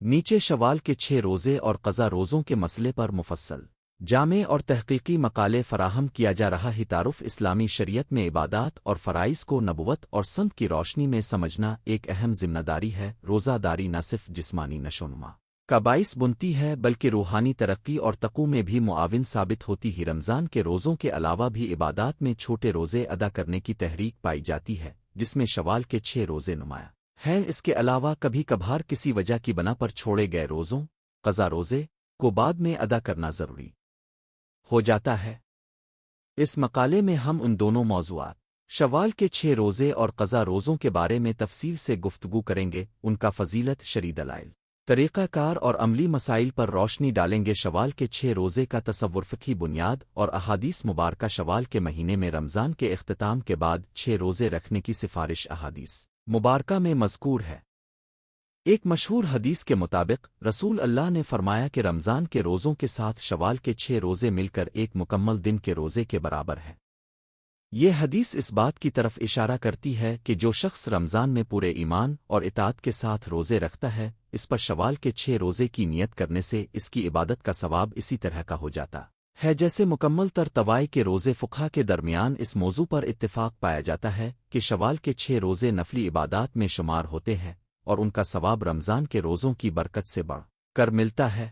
نیچے شوال کے 6 روزے اور قضا روزوں کے مسئلے پر مفصل جامع اور تحقیقی مقالے فراہم کیا جا رہا ہے۔ تعارف اسلامی شریعت میں عبادات اور فرائض کو نبوت اور سنت کی روشنی میں سمجھنا ایک اہم ذمہ داری ہے۔ روزہ داری نہ صرف جسمانی نشوونما کا باعث بنتی ہے بلکہ روحانی ترقی اور تقوی میں بھی معاون ثابت ہوتی ہے۔ رمضان کے روزوں کے علاوہ بھی عبادات میں چھوٹے روزے ادا کرنے کی تحریک پائی جاتی ہے، جس میں شوال کے 6 روزے نمایاں ہیں۔ اس کے علاوہ کبھی کبھار کسی وجہ کی بنا پر چھوڑے گئے روزوں قضا روزے کو بعد میں ادا کرنا ضروری ہو جاتا ہے۔ اس مقالے میں ہم ان دونوں موضوعات شوال کے 6 روزے اور قضا روزوں کے بارے میں تفصیل سے گفتگو کریں گے، ان کا فضیلت، شرعی دلائل، طریقہ کار اور عملی مسائل پر روشنی ڈالیں گے۔ شوال کے 6 روزے کا تصور، فقہی بنیاد اور احادیث مبارکہ۔ شوال کے مہینے میں رمضان کے اختتام کے بعد 6 روزے رکھنے کی سفارش احادیث مبارکہ میں مذکور ہے۔ ایک مشہور حدیث کے مطابق رسول اللہ نے فرمایا کہ رمضان کے روزوں کے ساتھ شوال کے 6 روزے مل کر ایک مکمل دن کے روزے کے برابر ہیں۔ یہ حدیث اس بات کی طرف اشارہ کرتی ہے کہ جو شخص رمضان میں پورے ایمان اور اطاعت کے ساتھ روزے رکھتا ہے، اس پر شوال کے 6 روزے کی نیت کرنے سے اس کی عبادت کا ثواب اسی طرح کا ہو جاتا ہے جیسے مکمل تر توائی کے روزے۔ فقہا کے درمیان اس موضوع پر اتفاق پایا جاتا ہے کہ شوال کے 6 روزے نفلی عبادات میں شمار ہوتے ہیں اور ان کا ثواب رمضان کے روزوں کی برکت سے بڑھ کر ملتا ہے۔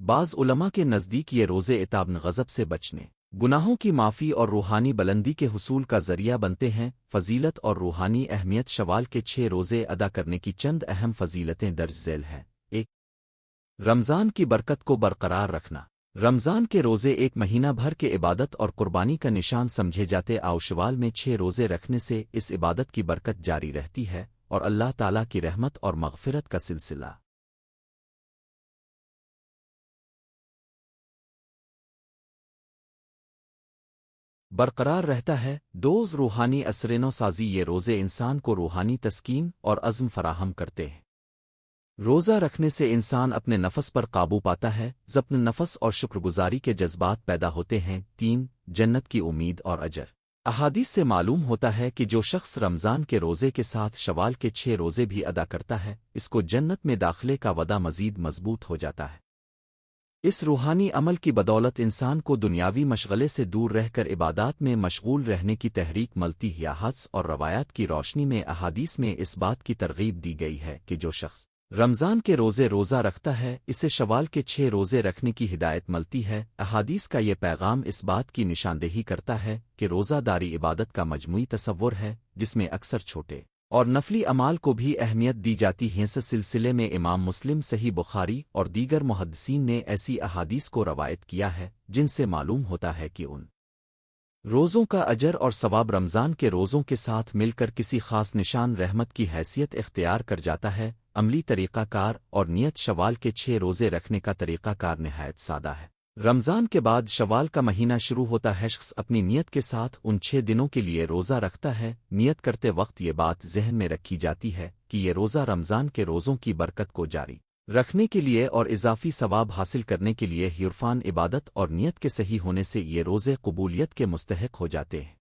بعض علماء کے نزدیک یہ روزے عتاب غضب سے بچنے، گناہوں کی معافی اور روحانی بلندی کے حصول کا ذریعہ بنتے ہیں۔ فضیلت اور روحانی اہمیت۔ شوال کے 6 روزے ادا کرنے کی چند اہم فضیلتیں درج ذیل ہیں۔ 1. رمضان کی برکت کو برقرار رکھنا۔ رمضان کے روزے ایک مہینہ بھر کے عبادت اور قربانی کا نشان سمجھے جاتے۔ شوال میں 6 روزے رکھنے سے اس عبادت کی برکت جاری رہتی ہے اور اللہ تعالیٰ کی رحمت اور مغفرت کا سلسلہ برقرار رہتا ہے۔ 2. روحانی اثرینو سازی۔ یہ روزے انسان کو روحانی تسکین اور عزم فراہم کرتے ہیں۔ روزہ رکھنے سے انسان اپنے نفس پر قابو پاتا ہے، ضبط نفس اور شکر گزاری کے جذبات پیدا ہوتے ہیں۔ 3. جنت کی امید اور اجر۔ احادیث سے معلوم ہوتا ہے کہ جو شخص رمضان کے روزے کے ساتھ شوال کے 6 روزے بھی ادا کرتا ہے، اس کو جنت میں داخلے کا وعدہ مزید مضبوط ہو جاتا ہے۔ اس روحانی عمل کی بدولت انسان کو دنیاوی مشغلے سے دور رہ کر عبادات میں مشغول رہنے کی تحریک ملتی ہے۔ حدیث اور روایات کی روشنی میں احادیث میں اس بات کی ترغیب دی گئی ہے کہ جو شخص رمضان کے روزہ رکھتا ہے، اسے شوال کے 6 روزے رکھنے کی ہدایت ملتی ہے۔ احادیث کا یہ پیغام اس بات کی نشاندہی کرتا ہے کہ روزہ داری عبادت کا مجموعی تصور ہے، جس میں اکثر چھوٹے اور نفلی اعمال کو بھی اہمیت دی جاتی ہے۔ اس سلسلے میں امام مسلم، صحیح بخاری اور دیگر محدثین نے ایسی احادیث کو روایت کیا ہے جن سے معلوم ہوتا ہے کہ ان روزوں کا اجر اور ثواب رمضان کے روزوں کے ساتھ مل کر کسی خاص نشان رحمت کی حیثیت اختیار کر جاتا ہے۔ عملی طریقہ کار اور نیت۔ شوال کے 6 روزے رکھنے کا طریقہ کار نہایت سادہ ہے۔ رمضان کے بعد شوال کا مہینہ شروع ہوتا ہے۔ شخص اپنی نیت کے ساتھ ان 6 دنوں کے لیے روزہ رکھتا ہے۔ نیت کرتے وقت یہ بات ذہن میں رکھی جاتی ہے کہ یہ روزہ رمضان کے روزوں کی برکت کو جاری رکھنے کے لیے اور اضافی ثواب حاصل کرنے کے لیے عرفان عبادت اور نیت کے صحیح ہونے سے یہ روزے قبولیت کے مستحق ہو جاتے ہیں۔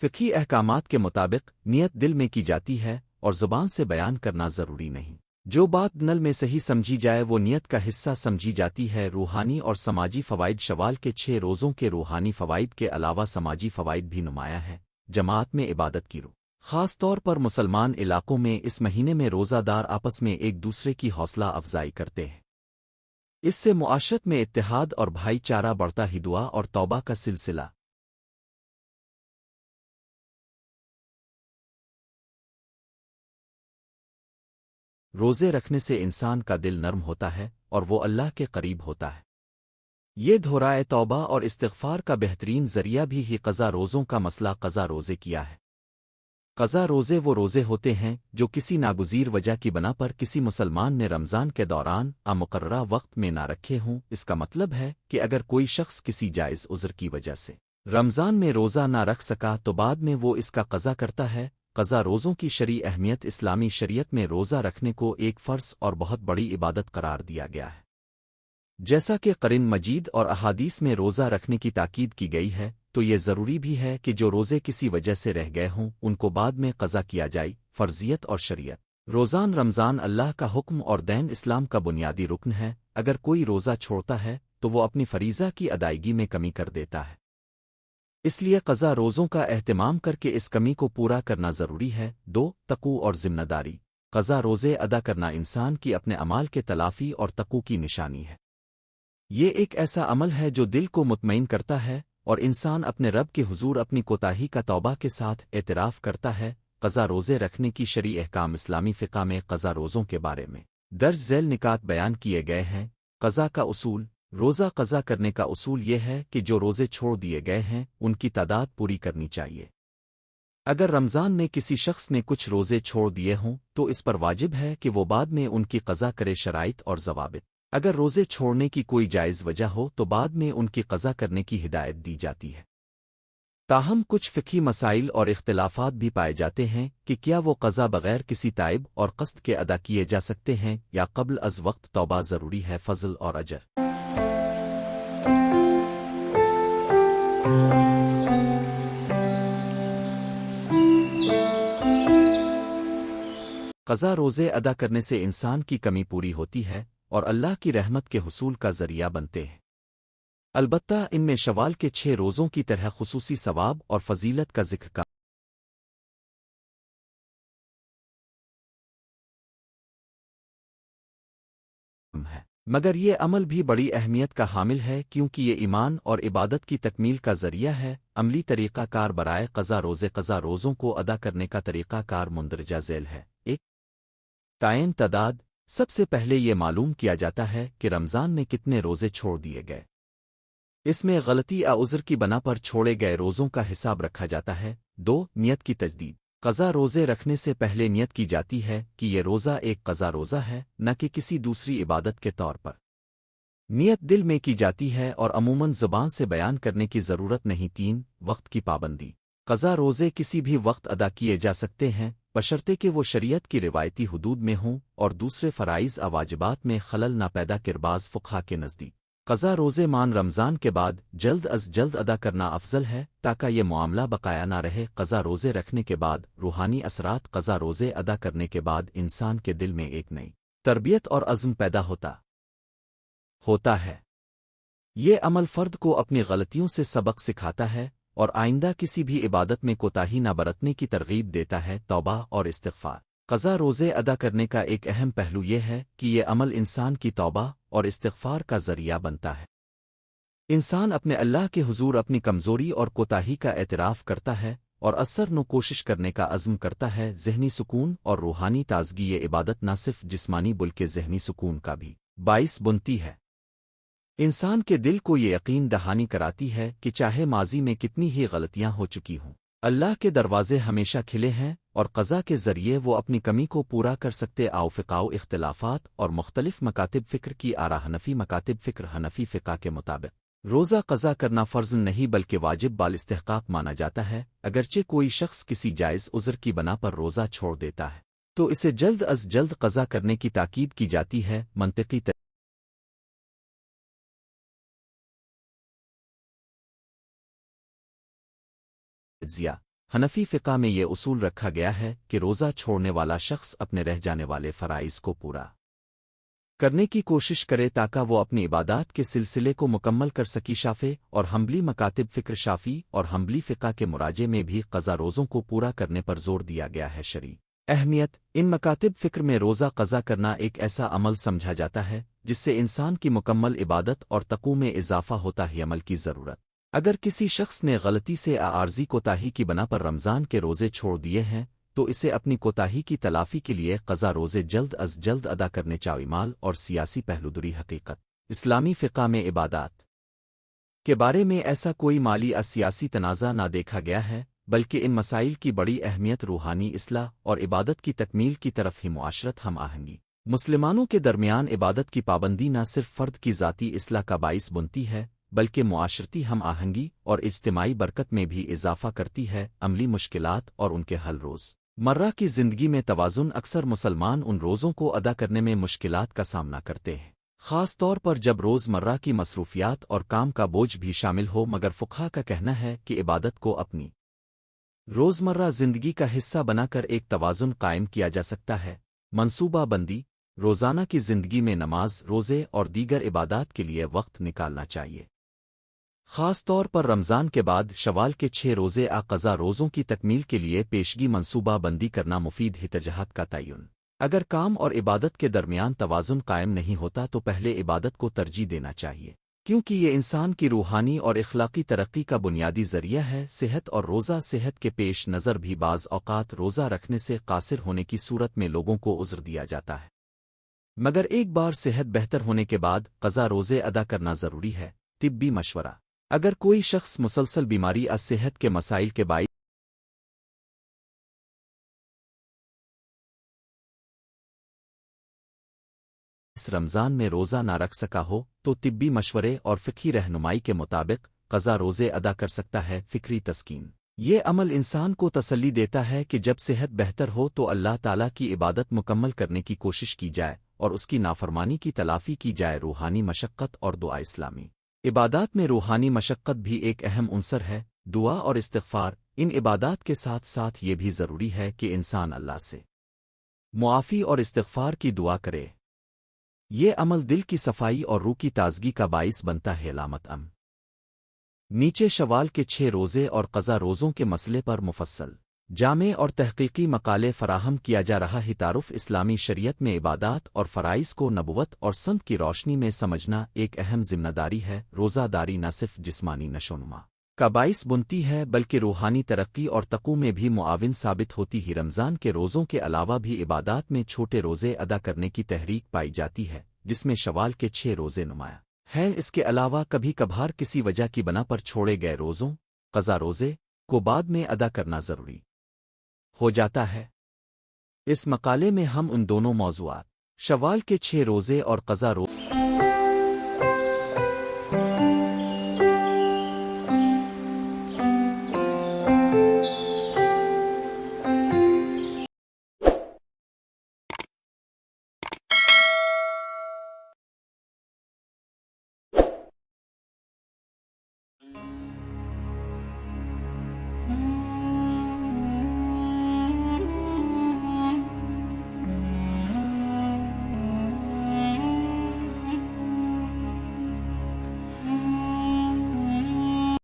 فقہی احکامات کے مطابق نیت دل میں کی جاتی ہے اور زبان سے بیان کرنا ضروری نہیں۔ جو بات دل میں صحیح سمجھی جائے وہ نیت کا حصہ سمجھی جاتی ہے۔ روحانی اور سماجی فوائد۔ شوال کے 6 روزوں کے روحانی فوائد کے علاوہ سماجی فوائد بھی نمایاں ہیں۔ جماعت میں عبادت کی روح، خاص طور پر مسلمان علاقوں میں اس مہینے میں روزہ دار آپس میں ایک دوسرے کی حوصلہ افزائی کرتے ہیں۔ اس سے معاشرت میں اتحاد اور بھائی چارہ بڑھتا ہے۔ دعا اور توبہ کا سلسلہ۔ روزے رکھنے سے انسان کا دل نرم ہوتا ہے اور وہ اللہ کے قریب ہوتا ہے۔ یہ دہرائے توبہ اور استغفار کا بہترین ذریعہ بھی ہے۔ قضا روزوں کا مسئلہ۔ قضا روزے کیا ہے؟ قضا روزے وہ روزے ہوتے ہیں جو کسی ناگزیر وجہ کی بنا پر کسی مسلمان نے رمضان کے دوران مقررہ وقت میں نہ رکھے ہوں۔ اس کا مطلب ہے کہ اگر کوئی شخص کسی جائز عذر کی وجہ سے رمضان میں روزہ نہ رکھ سکا تو بعد میں وہ اس کا قضا کرتا ہے۔ قضا روزوں کی شرعی اہمیت۔ اسلامی شریعت میں روزہ رکھنے کو ایک فرض اور بہت بڑی عبادت قرار دیا گیا ہے۔ جیسا کہ قرآن مجید اور احادیث میں روزہ رکھنے کی تاکید کی گئی ہے، تو یہ ضروری بھی ہے کہ جو روزے کسی وجہ سے رہ گئے ہوں ان کو بعد میں قضا کیا جائے۔ فرضیت اور شریعت روزان رمضان اللہ کا حکم اور دین اسلام کا بنیادی رکن ہے۔ اگر کوئی روزہ چھوڑتا ہے تو وہ اپنی فریضہ کی ادائیگی میں کمی کر دیتا ہے، اس لیے قضا روزوں کا اہتمام کر کے اس کمی کو پورا کرنا ضروری ہے۔ تقوی اور ذمہ داری۔ قضا روزے ادا کرنا انسان کی اپنے اعمال کے تلافی اور تقوی کی نشانی ہے۔ یہ ایک ایسا عمل ہے جو دل کو مطمئن کرتا ہے اور انسان اپنے رب کے حضور اپنی کوتاہی کا توبہ کے ساتھ اعتراف کرتا ہے۔ قضا روزے رکھنے کی شرعی احکام۔ اسلامی فقہ میں قضا روزوں کے بارے میں درج ذیل نکات بیان کیے گئے ہیں۔ قضا کا اصول۔ روزہ قضا کرنے کا اصول یہ ہے کہ جو روزے چھوڑ دیے گئے ہیں ان کی تعداد پوری کرنی چاہیے۔ اگر رمضان میں کسی شخص نے کچھ روزے چھوڑ دیے ہوں تو اس پر واجب ہے کہ وہ بعد میں ان کی قضا کرے۔ شرائط اور ضوابط۔ اگر روزے چھوڑنے کی کوئی جائز وجہ ہو تو بعد میں ان کی قضا کرنے کی ہدایت دی جاتی ہے۔ تاہم کچھ فقہی مسائل اور اختلافات بھی پائے جاتے ہیں کہ کیا وہ قضا بغیر کسی تائب اور قصد کے ادا کیے جا سکتے ہیں یا قبل از وقت توبہ ضروری ہے۔ فضل اور اجر۔ قضا روزے ادا کرنے سے انسان کی کمی پوری ہوتی ہے اور اللہ کی رحمت کے حصول کا ذریعہ بنتے ہیں۔ البتہ ان میں شوال کے 6 روزوں کی طرح خصوصی ثواب اور فضیلت کا ذکر کم ہے، مگر یہ عمل بھی بڑی اہمیت کا حامل ہے کیونکہ یہ ایمان اور عبادت کی تکمیل کا ذریعہ ہے۔ عملی طریقہ کار برائے قضا روزے۔ قضا روزوں کو ادا کرنے کا طریقہ کار مندرجہ ذیل ہے۔ تعین تعداد۔ سب سے پہلے یہ معلوم کیا جاتا ہے کہ رمضان میں کتنے روزے چھوڑ دیے گئے۔ اس میں غلطی یا عذر کی بنا پر چھوڑے گئے روزوں کا حساب رکھا جاتا ہے۔ نیت کی تجدید۔ قضا روزے رکھنے سے پہلے نیت کی جاتی ہے کہ یہ روزہ ایک قضا روزہ ہے، نہ کہ کسی دوسری عبادت کے طور پر۔ نیت دل میں کی جاتی ہے اور عموماً زبان سے بیان کرنے کی ضرورت نہیں۔ وقت کی پابندی۔ قضا روزے کسی بھی وقت ادا کیے جا سکتے ہیں بشرطے کہ وہ شریعت کی روایتی حدود میں ہوں اور دوسرے فرائض واجبات میں خلل نہ پیدا کر۔ بعض فقہا کے نزدیک قضا روزے رمضان کے بعد جلد از جلد ادا کرنا افضل ہے تاکہ یہ معاملہ بقایا نہ رہے۔ قضا روزے رکھنے کے بعد روحانی اثرات۔ قضا روزے ادا کرنے کے بعد انسان کے دل میں ایک نئی تربیت اور عزم پیدا ہوتا ہے۔ یہ عمل فرد کو اپنی غلطیوں سے سبق سکھاتا ہے اور آئندہ کسی بھی عبادت میں کوتاہی نہ برتنے کی ترغیب دیتا ہے۔ توبہ اور استغفار۔ قضا روزے ادا کرنے کا ایک اہم پہلو یہ ہے کہ یہ عمل انسان کی توبہ اور استغفار کا ذریعہ بنتا ہے۔ انسان اپنے اللہ کے حضور اپنی کمزوری اور کوتاہی کا اعتراف کرتا ہے اور اثر نو کوشش کرنے کا عزم کرتا ہے۔ ذہنی سکون اور روحانی تازگی۔ یہ عبادت نہ صرف جسمانی بلکہ ذہنی سکون کا بھی باعث بنتی ہے۔ انسان کے دل کو یہ یقین دہانی کراتی ہے کہ چاہے ماضی میں کتنی ہی غلطیاں ہو چکی ہوں، اللہ کے دروازے ہمیشہ کھلے ہیں اور قضا کے ذریعے وہ اپنی کمی کو پورا کر سکتے۔ فقاؤ اختلافات اور مختلف مکاتب فکر کی آرا۔ حنفی مکاتب فکر۔ حنفی فقہ کے مطابق روزہ قضا کرنا فرض نہیں بلکہ واجب بالاستحقاق مانا جاتا ہے۔ اگرچہ کوئی شخص کسی جائز عذر کی بنا پر روزہ چھوڑ دیتا ہے تو اسے جلد از جلد قضا کرنے کی تاکید کی جاتی ہے۔ منطقی تجزیہ۔ حنفی فقہ میں یہ اصول رکھا گیا ہے کہ روزہ چھوڑنے والا شخص اپنے رہ جانے والے فرائض کو پورا کرنے کی کوشش کرے تاکہ وہ اپنی عبادات کے سلسلے کو مکمل کر سکی۔ شافعی اور حنبلی مکاتب فکر۔ شافعی اور حنبلی فقہ کے مراجع میں بھی قضا روزوں کو پورا کرنے پر زور دیا گیا ہے۔ شرعی اہمیت۔ ان مکاتب فکر میں روزہ قضا کرنا ایک ایسا عمل سمجھا جاتا ہے جس سے انسان کی مکمل عبادت اور تقوی میں اضافہ ہوتا ہے۔ عمل کی ضرورت۔ اگر کسی شخص نے غلطی سے عارضی کوتاہی کی بنا پر رمضان کے روزے چھوڑ دیے ہیں تو اسے اپنی کوتاہی کی تلافی کے لیے قضا روزے جلد از جلد ادا کرنے چاہیے۔ مال اور سیاسی پہلو۔ دوری حقیقت۔ اسلامی فقہ میں عبادات کے بارے میں ایسا کوئی مالی یا سیاسی تنازع نہ دیکھا گیا ہے بلکہ ان مسائل کی بڑی اہمیت روحانی اصلاح اور عبادت کی تکمیل کی طرف ہی۔ معاشرت ہم آہنگی۔ مسلمانوں کے درمیان عبادت کی پابندی نہ صرف فرد کی ذاتی اصلاح کا باعث بنتی ہے بلکہ معاشرتی ہم آہنگی اور اجتماعی برکت میں بھی اضافہ کرتی ہے۔ عملی مشکلات اور ان کے حل۔ روز مرہ کی زندگی میں توازن۔ اکثر مسلمان ان روزوں کو ادا کرنے میں مشکلات کا سامنا کرتے ہیں، خاص طور پر جب روز مرہ کی مصروفیات اور کام کا بوجھ بھی شامل ہو۔ مگر فقہا کا کہنا ہے کہ عبادت کو اپنی روزمرہ زندگی کا حصہ بنا کر ایک توازن قائم کیا جا سکتا ہے۔ منصوبہ بندی روزانہ کی زندگی میں نماز، روزے اور دیگر عبادات کے لیے وقت نکالنا چاہیے۔ خاص طور پر رمضان کے بعد شوال کے 6 روزے قضا روزوں کی تکمیل کے لیے پیشگی منصوبہ بندی کرنا مفید اتجاہات کا تعین۔ اگر کام اور عبادت کے درمیان توازن قائم نہیں ہوتا تو پہلے عبادت کو ترجیح دینا چاہیے، کیونکہ یہ انسان کی روحانی اور اخلاقی ترقی کا بنیادی ذریعہ ہے۔ صحت اور روزہ صحت کے پیش نظر بھی بعض اوقات روزہ رکھنے سے قاصر ہونے کی صورت میں لوگوں کو عذر دیا جاتا ہے، مگر ایک بار صحت بہتر ہونے کے بعد قضا روزے ادا کرنا ضروری ہے۔ طبی مشورہ اگر کوئی شخص مسلسل بیماری صحت کے مسائل کے باعث اس رمضان میں روزہ نہ رکھ سکا ہو تو طبی مشورے اور فقہی رہنمائی کے مطابق قضا روزے ادا کر سکتا ہے۔ فکری تسکین یہ عمل انسان کو تسلی دیتا ہے کہ جب صحت بہتر ہو تو اللہ تعالیٰ کی عبادت مکمل کرنے کی کوشش کی جائے اور اس کی نافرمانی کی تلافی کی جائے۔ روحانی مشقت اور دعا اسلامی عبادات میں روحانی مشقت بھی ایک اہم عنصر ہے۔ دعا اور استغفار ان عبادات کے ساتھ ساتھ یہ بھی ضروری ہے کہ انسان اللہ سے معافی اور استغفار کی دعا کرے۔ یہ عمل دل کی صفائی اور روح کی تازگی کا باعث بنتا ہے۔ علامت نیچے شوال کے 6 روزے اور قضا روزوں کے مسئلے پر مفصل جامع اور تحقیقی مقالے فراہم کیا جا رہا ہے۔ تعارف اسلامی شریعت میں عبادات اور فرائض کو نبوت اور سنت کی روشنی میں سمجھنا ایک اہم ذمہ داری ہے۔ روزہ داری نہ صرف جسمانی نشوونما کا باعث بنتی ہے بلکہ روحانی ترقی اور تقوی میں بھی معاون ثابت ہوتی ہے۔ رمضان کے روزوں کے علاوہ بھی عبادات میں چھوٹے روزے ادا کرنے کی تحریک پائی جاتی ہے، جس میں شوال کے 6 روزے نمایاں ہیں۔ اس کے علاوہ کبھی کبھار کسی وجہ کی بنا پر چھوڑے گئے روزوں قضا روزے کو بعد میں ادا کرنا ضروری ہو جاتا ہے۔ اس مقالے میں ہم ان دونوں موضوعات شوال کے 6 روزے اور قضا روزے